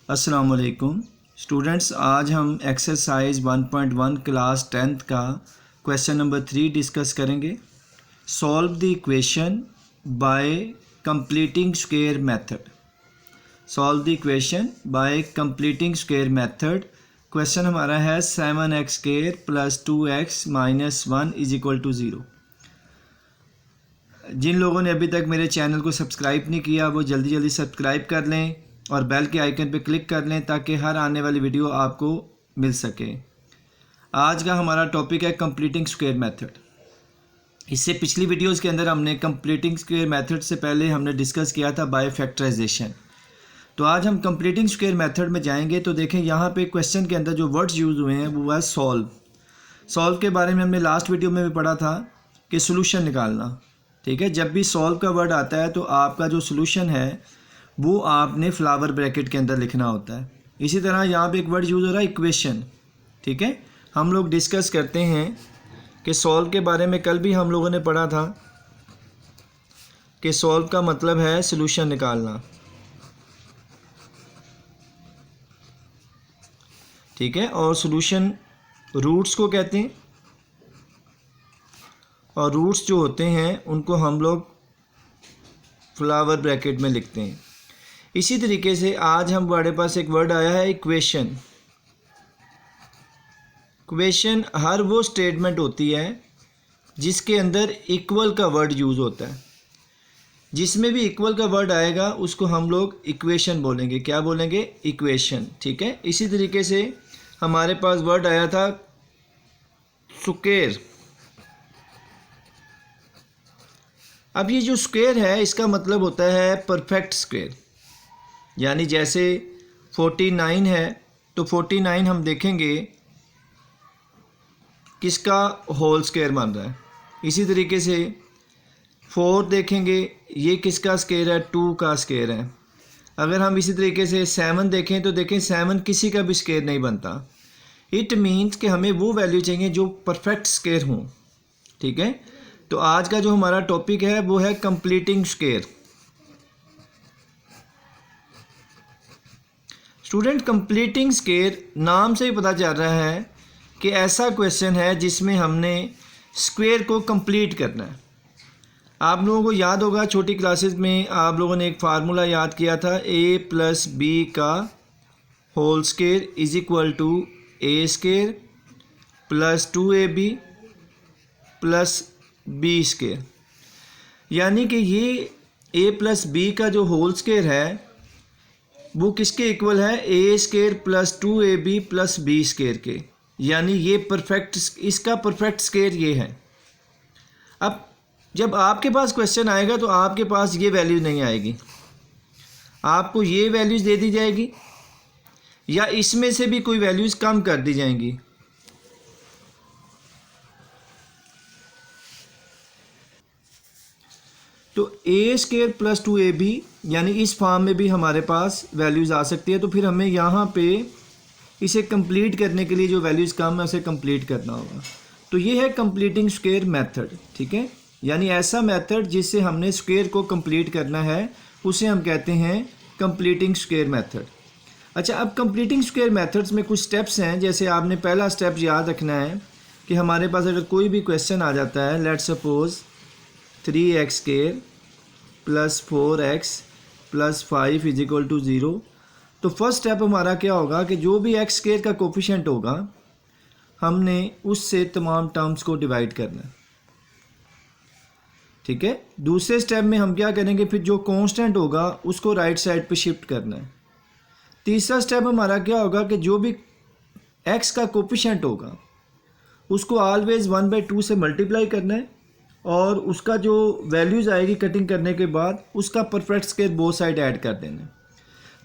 अस्सलाम वालेकुम स्टूडेंट्स, आज हम एक्सरसाइज 1.1 क्लास 10th का क्वेश्चन नंबर 3 डिस्कस करेंगे। Solve the equation by completing square method. Solve the equation by completing square method. Question हमारा है 7x² + 2x - 1 = 0। जिन लोगों ने अभी तक मेरे चैनल को सब्सक्राइब नहीं किया वो जल्दी जल्दी सब्सक्राइब कर लें और बेल के आइकन पर क्लिक कर लें ताकि हर आने वाली वीडियो आपको मिल सके। आज का हमारा टॉपिक है कंप्लीटिंग स्क्वायर मेथड। इससे पिछली वीडियोस के अंदर हमने कंप्लीटिंग स्क्वायर मेथड से पहले हमने डिस्कस किया था बाय फैक्टराइजेशन। तो आज हम कंप्लीटिंग स्क्वायर मेथड में जाएंगे। तो देखें यहाँ पे क्वेश्चन के अंदर जो वर्ड्स यूज़ हुए हैं वो है सॉल्व। सॉल्व के बारे में हमने लास्ट वीडियो में भी पढ़ा था कि सोल्यूशन निकालना। ठीक है, जब भी सॉल्व का वर्ड आता है तो आपका जो सोल्यूशन है वो आपने फ्लावर ब्रैकेट के अंदर लिखना होता है। इसी तरह यहाँ पे एक वर्ड यूज़ हो रहा है इक्वेशन। ठीक है, हम लोग डिस्कस करते हैं कि सॉल्व के बारे में। कल भी हम लोगों ने पढ़ा था कि सॉल्व का मतलब है सोल्यूशन निकालना। ठीक है, और सोल्यूशन रूट्स को कहते हैं और रूट्स जो होते हैं उनको हम लोग फ्लावर ब्रैकेट में लिखते हैं। इसी तरीके से आज हमारे पास एक वर्ड आया है इक्वेशन। इक्वेशन हर वो स्टेटमेंट होती है जिसके अंदर इक्वल का वर्ड यूज़ होता है। जिसमें भी इक्वल का वर्ड आएगा उसको हम लोग इक्वेशन बोलेंगे। क्या बोलेंगे? इक्वेशन। ठीक है, इसी तरीके से हमारे पास वर्ड आया था स्क्वायर। अब ये जो स्क्वायर है इसका मतलब होता है परफेक्ट स्क्वायर। यानी जैसे 49 है तो 49 हम देखेंगे किसका होल स्क्वायर बन रहा है। इसी तरीके से 4 देखेंगे, ये किसका स्क्वायर है? 2 का स्क्वायर है। अगर हम इसी तरीके से 7 देखें तो देखें 7 किसी का भी स्क्वायर नहीं बनता। इट मीन्स कि हमें वो वैल्यू चाहिए जो परफेक्ट स्क्वायर हों। ठीक है, तो आज का जो हमारा टॉपिक है वो है completing square. Student, completing square नाम से ही पता चल रहा है कि ऐसा क्वेश्चन है जिसमें हमने स्क्वायर को कंप्लीट करना है। आप लोगों को याद होगा छोटी क्लासेस में आप लोगों ने एक फार्मूला याद किया था, a + b का whole square = a² + 2ab + b²। यानी कि ये a + b का जो होल स्क्वायर है वो किसके इक्वल है? a² + 2ab + b² के। यानी ये परफेक्ट, इसका परफेक्ट स्क्वायर ये है। अब जब आपके पास क्वेश्चन आएगा तो आपके पास ये वैल्यू नहीं आएगी, आपको ये वैल्यूज़ दे दी जाएगी या इसमें से भी कोई वैल्यूज़ कम कर दी जाएंगी। तो a² + 2ab यानी इस फॉर्म में भी हमारे पास वैल्यूज़ आ सकती है। तो फिर हमें यहाँ पे इसे कंप्लीट करने के लिए जो वैल्यूज़ कम है उसे कंप्लीट करना होगा। तो ये है कंप्लीटिंग स्क्वायर मेथड। ठीक है, यानी ऐसा मेथड जिससे हमने स्क्वायर को कंप्लीट करना है उसे हम कहते हैं कंप्लीटिंग स्क्वायर मेथड। अच्छा, अब कंप्लीटिंग स्क्वायर मेथड्स में कुछ स्टेप्स हैं। जैसे आपने पहला स्टेप याद रखना है कि हमारे पास अगर कोई भी क्वेश्चन आ जाता है, लेट्स सपोज 3x² + 4x + 5 = 0, तो फर्स्ट स्टेप हमारा क्या होगा कि जो भी x² का कोफिशिएंट होगा हमने उससे तमाम टर्म्स को डिवाइड करना है। ठीक है, दूसरे स्टेप में हम क्या करेंगे, फिर जो कांस्टेंट होगा उसको राइट साइड पे शिफ्ट करना है। तीसरा स्टेप हमारा क्या होगा कि जो भी x का कोफिशिएंट होगा उसको ऑलवेज 1/2 से मल्टीप्लाई करना है और उसका जो वैल्यूज़ आएगी कटिंग करने के बाद उसका perfect square both side add कर देना।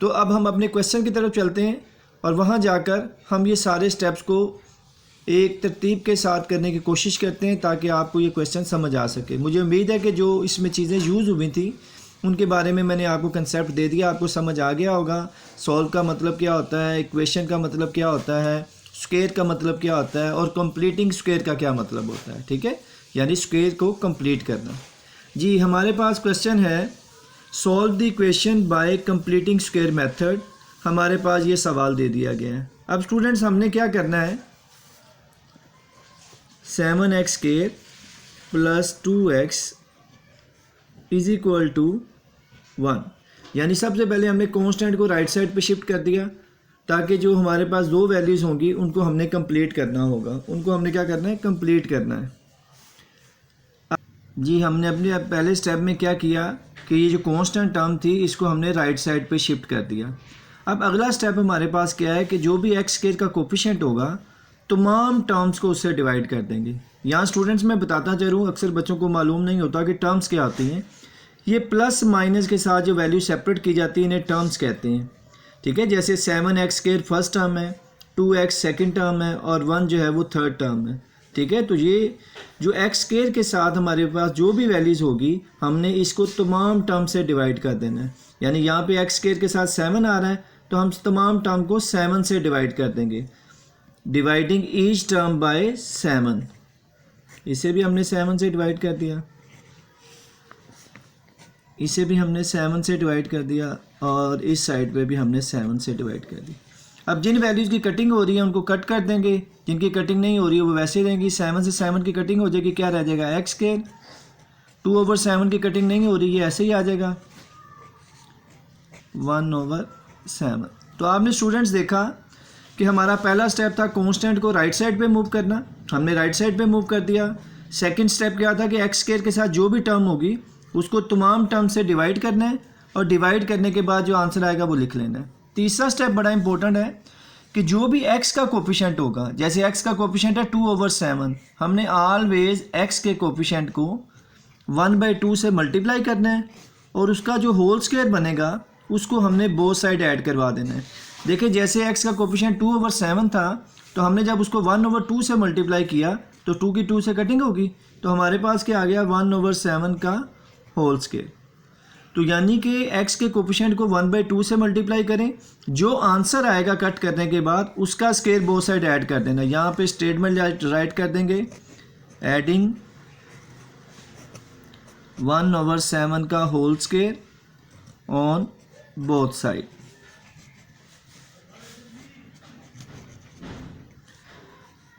तो अब हम अपने क्वेश्चन की तरफ चलते हैं और वहाँ जाकर हम ये सारे स्टेप्स को एक तरतीब के साथ करने की कोशिश करते हैं ताकि आपको ये क्वेश्चन समझ आ सके। मुझे उम्मीद है कि जो इसमें चीज़ें यूज़ हुई थी उनके बारे में मैंने आपको कंसेप्ट दे दिया, आपको समझ आ गया होगा। सॉल्व का मतलब क्या होता है, इक्वेशन का मतलब क्या होता है, स्क्वायर का मतलब क्या होता है और कंप्लीटिंग स्क्वायर का क्या मतलब होता है। ठीक है, यानी स्क्वायर को कंप्लीट करना। जी, हमारे पास क्वेश्चन है solve the equation by completing square method. हमारे पास ये सवाल दे दिया गया है। अब स्टूडेंट्स हमने क्या करना है, 7x² + 2x = 1, यानी सबसे पहले हमने कांस्टेंट को राइट साइड पे शिफ्ट कर दिया ताकि जो हमारे पास दो वैल्यूज़ होंगी उनको हमने कंप्लीट करना होगा, उनको हमने क्या करना है, कंप्लीट करना है। जी हमने अपने पहले स्टेप में क्या किया कि ये जो कांस्टेंट टर्म थी इसको हमने राइट साइड पे शिफ्ट कर दिया। अब अगला स्टेप हमारे पास क्या है कि जो भी x² का कोफिशिएंट होगा तमाम टर्म्स को उससे डिवाइड कर देंगे। यहाँ स्टूडेंट्स मैं बताता चलूँ, अक्सर बच्चों को मालूम नहीं होता कि टर्म्स क्या आती हैं। ये प्लस माइनस के साथ जो वैल्यू सेपरेट की जाती है इन्हें टर्म्स कहते हैं, ठीक है। जैसे 7x² फर्स्ट टर्म है, 2x सेकंड टर्म है और 1 जो है वो थर्ड टर्म है, ठीक है। तो ये जो x² के साथ हमारे पास जो भी वैल्यूज़ होगी हमने इसको तमाम टर्म से डिवाइड कर देना है। यानी यहाँ पे x² के साथ 7 आ रहा है तो हम तमाम टर्म को 7 से डिवाइड कर देंगे, डिवाइडिंग ईच टर्म बाय 7। इसे भी हमने 7 से डिवाइड कर दिया, इसे भी हमने 7 से डिवाइड कर दिया और इस साइड पे भी हमने 7 से डिवाइड कर दी। अब जिन वैल्यूज़ की कटिंग हो रही है उनको कट कर देंगे, जिनकी कटिंग नहीं हो रही है वो वैसे रहेंगी। 7 से 7 की कटिंग हो जाएगी, क्या रह जाएगा, x²। 2/7 की कटिंग नहीं हो रही है, ऐसे ही आ जाएगा 1/7। तो आपने स्टूडेंट्स देखा कि हमारा पहला स्टेप था कांस्टेंट को राइट साइड पे मूव करना, हमने राइट साइड पे मूव कर दिया। सेकंड स्टेप क्या था कि x² के साथ जो भी टर्म होगी उसको तमाम टर्म से डिवाइड करना है और डिवाइड करने के बाद जो आंसर आएगा वो लिख लेना है। तीसरा स्टेप बड़ा इंपॉर्टेंट है कि जो भी x का कोफिशिएंट होगा, जैसे x का कोफिशिएंट है 2/7, हमने ऑलवेज x के कोफिशिएंट को 1/2 से मल्टीप्लाई करना है और उसका जो होल स्क्वायर बनेगा उसको हमने बोथ साइड ऐड करवा देना है। देखिए जैसे x का कोफिशिएंट 2/7 था तो हमने जब उसको 1/2 से मल्टीप्लाई किया तो 2 की 2 से कटिंग होगी, तो हमारे पास क्या आ गया, 1/7 का होल स्क्वायर। तो यानी कि x के कोफिशिएंट को 1/2 से मल्टीप्लाई करें, जो आंसर आएगा कट करने के बाद उसका स्क्वायर बोथ साइड ऐड कर देना। यहाँ पे स्टेटमेंट राइट कर देंगे, एडिंग 1/7 का whole square on both side.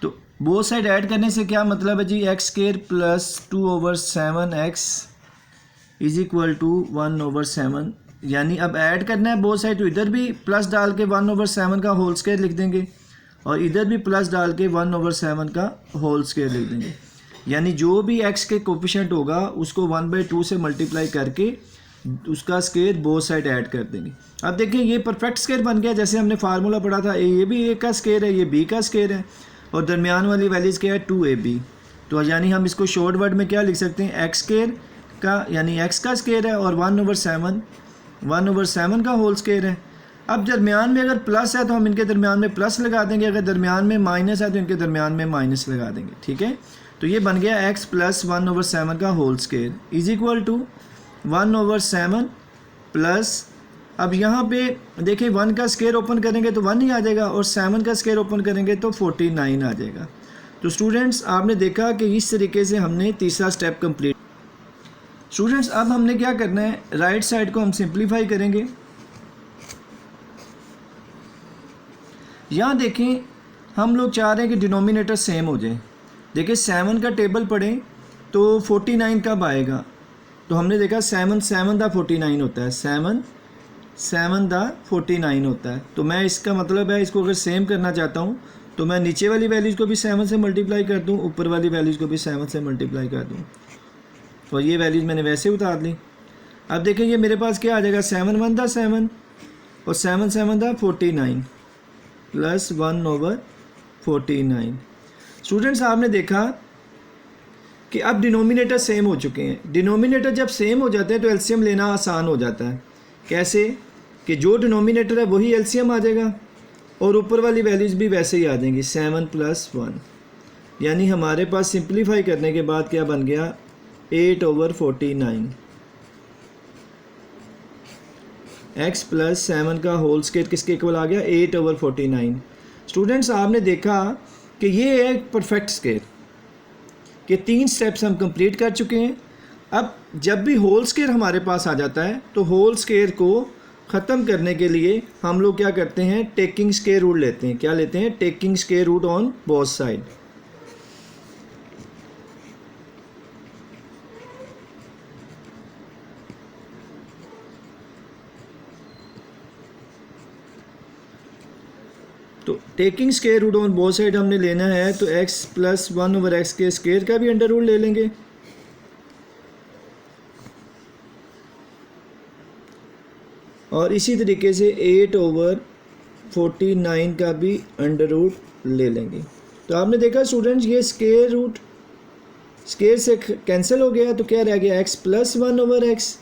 तो बोथ साइड ऐड करने से क्या मतलब है जी, x² + 2/7x = 1/7। यानी अब ऐड करना है बोथ साइड, तो इधर भी प्लस डाल के 1/7 का होल स्क्वायर लिख देंगे और इधर भी प्लस डाल के 1/7 का होल स्क्वायर लिख देंगे। यानी जो भी x के कोफिशिएंट होगा उसको 1/2 से मल्टीप्लाई करके उसका स्क्वायर बोथ साइड ऐड कर देंगे। अब देखिए ये परफेक्ट स्क्वायर बन गया, जैसे हमने फार्मूला पढ़ा था, ये भी a का स्क्वायर है, ये b का स्क्वायर है और दरमियान वाली वैल्यूज़ क्या है, 2ab। तो यानी हम इसको शॉर्ट वर्ड में क्या लिख सकते हैं, x² का यानी x का स्क्वायर है और 1/7 का होल स्क्वायर है। अब दरमियान में अगर प्लस है तो हम इनके दरमियान में प्लस लगा देंगे, अगर दरमियान में माइनस है तो इनके दरमियान में माइनस लगा देंगे, ठीक है। तो ये बन गया x + 1/7 का होल स्क्वायर = 1/7 प्लस, अब यहाँ पे देखिए 1 का स्क्वायर ओपन करेंगे तो 1 ही आ जाएगा और 7 का स्क्वायर ओपन करेंगे तो 49 आ जाएगा। तो स्टूडेंट्स आपने देखा कि इस तरीके से हमने तीसरा स्टेप कंप्लीट। स्टूडेंट्स अब हमने क्या करना है, राइट साइड को हम सिंप्लीफाई करेंगे। यहाँ देखें हम लोग चाह रहे हैं कि डिनोमिनेटर सेम हो जाए। देखिए 7 का टेबल पढ़ें तो 49 कब आएगा, तो हमने देखा 7 दा 49 होता है, 7 दा 49 होता है। तो मैं इसका मतलब है इसको अगर सेम करना चाहता हूँ तो मैं नीचे वाली वैल्यूज़ को भी 7 से मल्टीप्लाई कर दूँ, ऊपर वाली वैल्यूज़ को भी 7 से मल्टीप्लाई कर दूँ और ये वैल्यूज़ मैंने वैसे उतार ली। अब देखें ये मेरे पास क्या आ जाएगा, 7 1 दा 7 और 7 7 दा 49 + 1/49। स्टूडेंट्स आपने देखा कि अब डिनोमिनेटर सेम हो चुके हैं। डिनोमिनेटर जब सेम हो जाते हैं तो एलसीएम लेना आसान हो जाता है। कैसे कि जो डिनोमिनेटर है वही एलसीएम आ जाएगा और ऊपर वाली वैल्यूज़ भी वैसे ही आ जाएंगी, 7 + 1। यानी हमारे पास सिंप्लीफाई करने के बाद क्या बन गया, 8/49। x + 7 का होल स्क्वायर किसके इक्वल आ गया, 8/49। स्टूडेंट्स आपने देखा कि ये है परफेक्ट स्क्वायर के 3 स्टेप्स हम कंप्लीट कर चुके हैं। अब जब भी होल स्क्वायर हमारे पास आ जाता है तो होल स्क्वायर को ख़त्म करने के लिए हम लोग क्या करते हैं, टेकिंग स्क्वायर रूट लेते हैं। क्या लेते हैं? Taking square root on both side. तो taking square root on both side हमने लेना है, तो x प्लस 1/x के स्क्वायर का भी अंडर रूट ले लेंगे। और इसी तरीके से 8/49 का भी अंडर रूट ले लेंगे। तो आपने देखा स्टूडेंट्स, ये स्क्वायर से कैंसिल हो गया, तो क्या रह गया? x plus 1/x।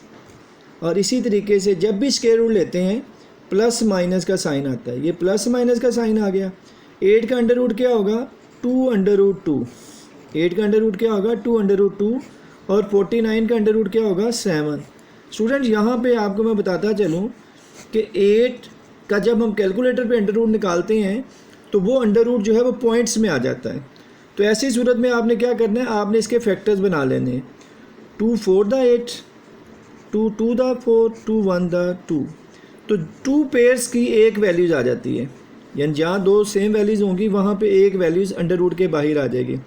और इसी तरीके से जब भी स्क्वायर रूट लेते हैं प्लस माइनस का साइन आता है, ये प्लस माइनस का साइन आ गया। 8 का अंडर रूट क्या होगा? 2/2। 8 का अंडर रूट क्या होगा? 2/2। और 49 का अंडर रूट क्या होगा? 7। स्टूडेंट्स यहाँ पे आपको मैं बताता चलूँ कि 8 का जब हम कैलकुलेटर पे अंडर रूट निकालते हैं तो वो अंडर रूट जो है वो पॉइंट्स में आ जाता है। तो ऐसी सूरत में आपने क्या करना है, आपने इसके फैक्टर्स बना लेने हैं। 2 4 द 8, 2 2 द 4, 2 1 द 2। तो 2 पेयर्स की एक वैल्यूज़ आ जाती है, यानी जहाँ 2 सेम वैल्यूज़ होंगी वहाँ पे एक वैल्यूज़ अंडर रूट के बाहर आ जाएगी,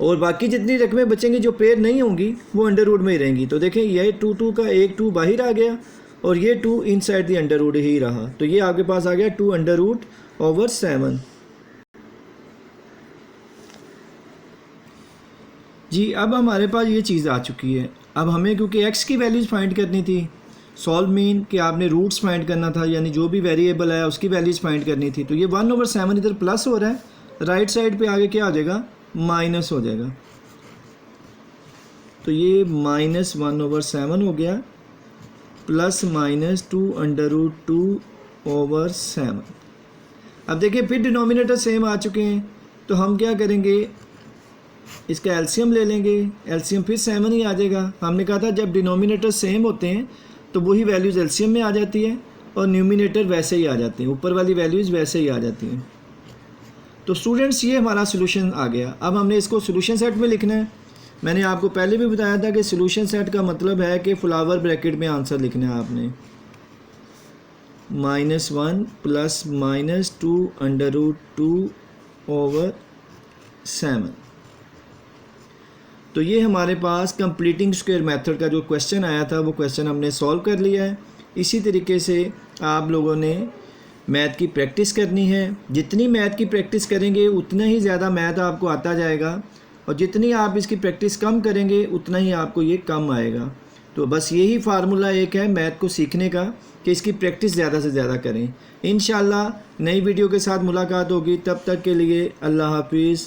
और बाकी जितनी रकमें बचेंगी जो पेयर नहीं होंगी वो अंडर रूट में ही रहेंगी। तो देखें, यह 2 2 का एक 2 बाहर आ गया और ये 2 इनसाइड द अंडर रूट ही रहा। तो ये आपके पास आ गया 2/7। जी अब हमारे पास ये चीज़ आ चुकी है। अब हमें क्योंकि x की वैल्यूज़ फाइंड करनी थी, सॉल्व मीन कि आपने रूट्स फाइंड करना था, यानी जो भी वेरिएबल है उसकी वैल्यूज़ फाइंड करनी थी। तो ये 1/7 इधर प्लस हो रहा है, राइट साइड पे आगे क्या आ जाएगा? माइनस हो जाएगा। तो ये -1/7 हो गया, प्लस माइनस 2/2/7। अब देखिए फिर डिनोमिनेटर सेम आ चुके हैं, तो हम क्या करेंगे, इसका एलसीएम ले लेंगे। एलसीएम फिर 7 ही आ जाएगा। हमने कहा था जब डिनोमिनेटर सेम होते हैं तो वही वैल्यूज़ एलसीएम में आ जाती है और न्यूमिनेटर वैसे ही आ जाती हैं, ऊपर वाली वैल्यूज़ वैसे ही आ जाती हैं। तो स्टूडेंट्स ये हमारा सोल्यूशन आ गया। अब हमने इसको सोल्यूशन सेट में लिखना है। मैंने आपको पहले भी बताया था कि सोल्यूशन सेट का मतलब है कि फ्लावर ब्रैकेट में आंसर लिखना है आपने। -1 प्लस -2/2/7। तो ये हमारे पास कंप्लीटिंग स्क्वायर मेथड का जो क्वेश्चन आया था वो क्वेश्चन हमने सॉल्व कर लिया है। इसी तरीके से आप लोगों ने मैथ की प्रैक्टिस करनी है। जितनी मैथ की प्रैक्टिस करेंगे उतना ही ज़्यादा मैथ आपको आता जाएगा, और जितनी आप इसकी प्रैक्टिस कम करेंगे उतना ही आपको ये कम आएगा। तो बस यही फार्मूला एक है मैथ को सीखने का कि इसकी प्रैक्टिस ज़्यादा से ज़्यादा करें। इंशाल्लाह नई वीडियो के साथ मुलाकात होगी, तब तक के लिए अल्लाह हाफिज़।